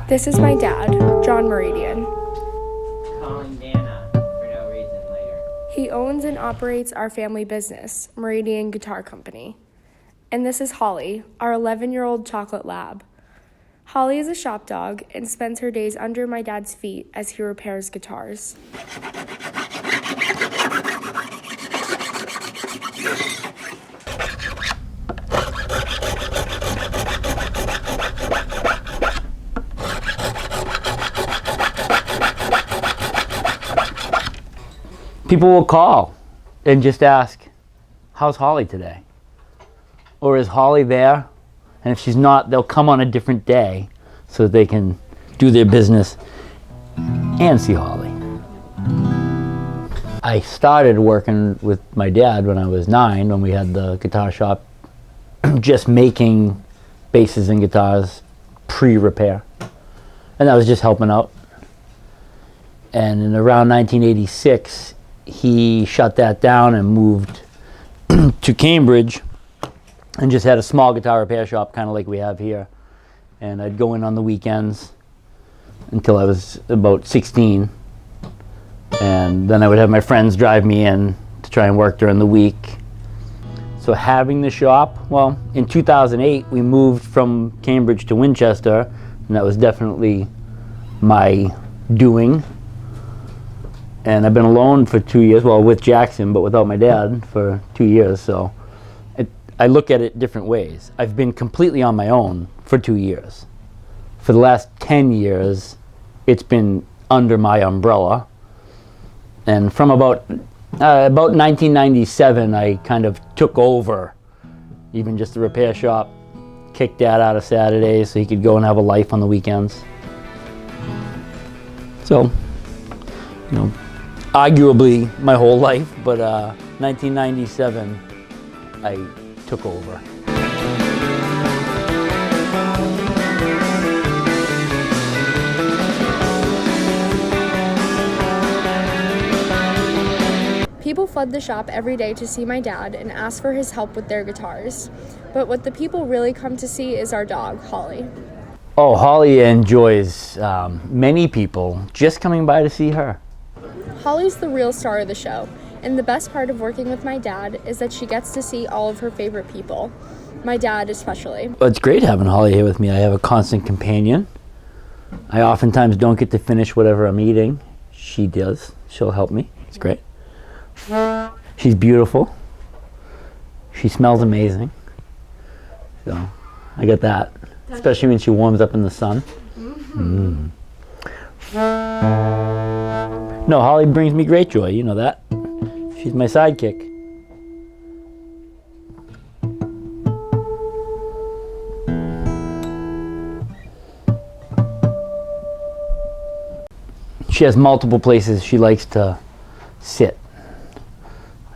This is my dad, John Mouradian. Calling Nana for no reason later. He owns and operates our family business, Mouradian Guitar Company. And this is Holley, our 11-year-old chocolate lab. Holley is a shop dog and spends her days under my dad's feet as he repairs guitars. People will call and just ask, how's Holley today? Or is Holley there? And if she's not, they'll come on a different day so that they can do their business and see Holley. I started working with my dad when I was 9, when we had the guitar shop, just making basses and guitars pre-repair. And that was just helping out. And in around 1986, he shut that down and moved to Cambridge and just had a small guitar repair shop, kind of like we have here. And I'd go in on the weekends until I was about 16. And then I would have my friends drive me in to try and work during the week. So having the shop, well, in 2008, we moved from Cambridge to Winchester, and that was definitely my doing. And I've been alone for 2 years, well, with Jackson, but without my dad for 2 years. So I look at it different ways. I've been completely on my own for 2 years. For the last 10 years, it's been under my umbrella. And from about 1997, I kind of took over even just the repair shop, kicked Dad out of Saturdays so he could go and have a life on the weekends. So, you know, arguably my whole life, but 1997, I took over. People flood the shop every day to see my dad and ask for his help with their guitars. But what the people really come to see is our dog, Holley. Oh, Holley enjoys many people just coming by to see her. Holley's the real star of the show, and the best part of working with my dad is that she gets to see all of her favorite people, my dad especially. Well, it's great having Holley here with me. I have a constant companion. I oftentimes don't get to finish whatever I'm eating. She does. She'll help me. It's great. She's beautiful. She smells amazing. So I get that, especially when she warms up in the sun. Mm. No, Holley brings me great joy, you know that. She's my sidekick. She has multiple places she likes to sit.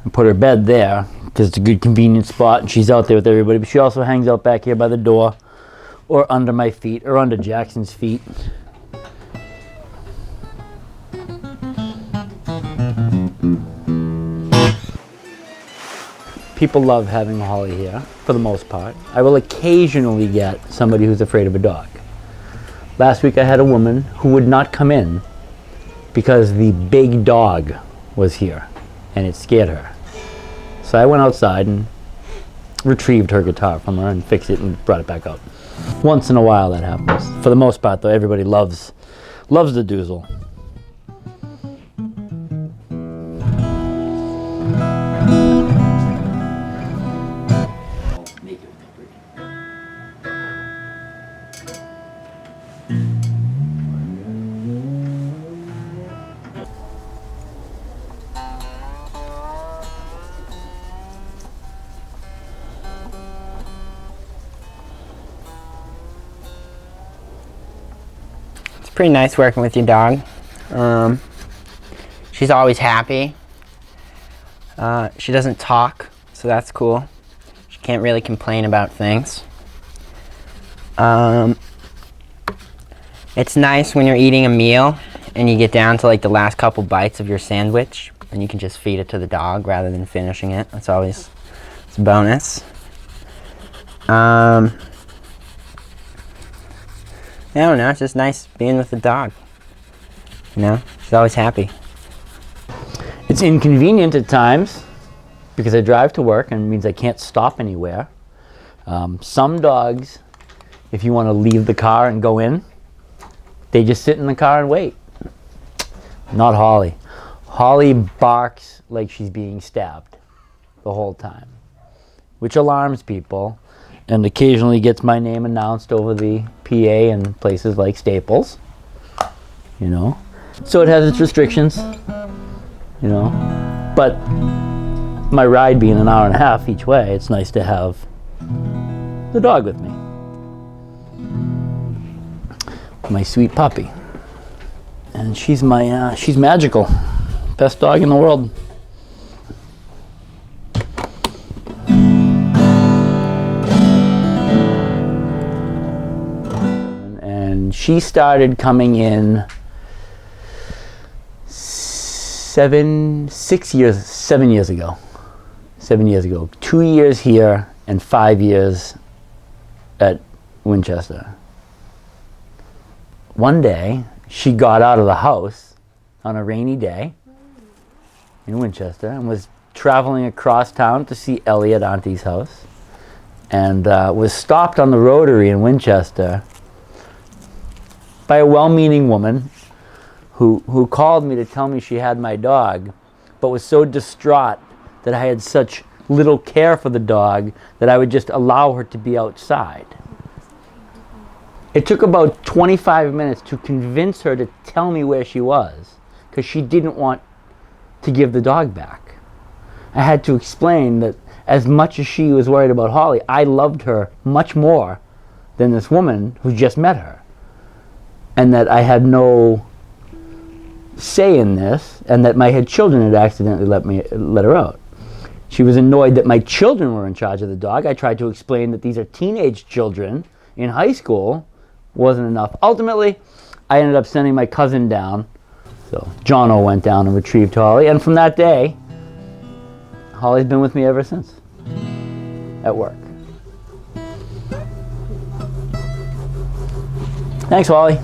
I put her bed there because it's a good convenient spot and she's out there with everybody, but she also hangs out back here by the door or under my feet or under Jackson's feet. People love having Holley here, for the most part. I will occasionally get somebody who's afraid of a dog. Last week I had a woman who would not come in because the big dog was here and it scared her. So I went outside and retrieved her guitar from her and fixed it and brought it back out. Once in a while that happens. For the most part though, everybody loves the doozle. Pretty nice working with your dog. She's always happy. She doesn't talk, so that's cool. She can't really complain about things. It's nice when you're eating a meal and you get down to like the last couple bites of your sandwich and you can just feed it to the dog rather than finishing it. It's a bonus. I don't know, it's just nice being with the dog. You know, she's always happy. It's inconvenient at times because I drive to work and it means I can't stop anywhere. Some dogs, if you want to leave the car and go in, they just sit in the car and wait. Not Holley. Holley barks like she's being stabbed the whole time, which alarms people and occasionally gets my name announced over the PA in places like Staples, you know. So it has its restrictions, you know. But my ride being an hour and a half each way, it's nice to have the dog with me. My sweet puppy. And she's magical. Best dog in the world. And she started coming in 7 years ago. 7 years ago. 2 years here and 5 years at Winchester. One day, she got out of the house on a rainy day in Winchester and was traveling across town to see Ellie at Auntie's house, and was stopped on the Rotary in Winchester by a well-meaning woman who called me to tell me she had my dog, but was so distraught that I had such little care for the dog that I would just allow her to be outside. It took about 25 minutes to convince her to tell me where she was, because she didn't want to give the dog back. I had to explain that as much as she was worried about Holley, I loved her much more than this woman who just met her. And that I had no say in this, and that my children had accidentally let her out. She was annoyed that my children were in charge of the dog. I tried to explain that these are teenage children in high school. Wasn't enough. Ultimately, I ended up sending my cousin down. So Jono went down and retrieved Holley, and from that day, Holley's been with me ever since. At work. Thanks, Holley.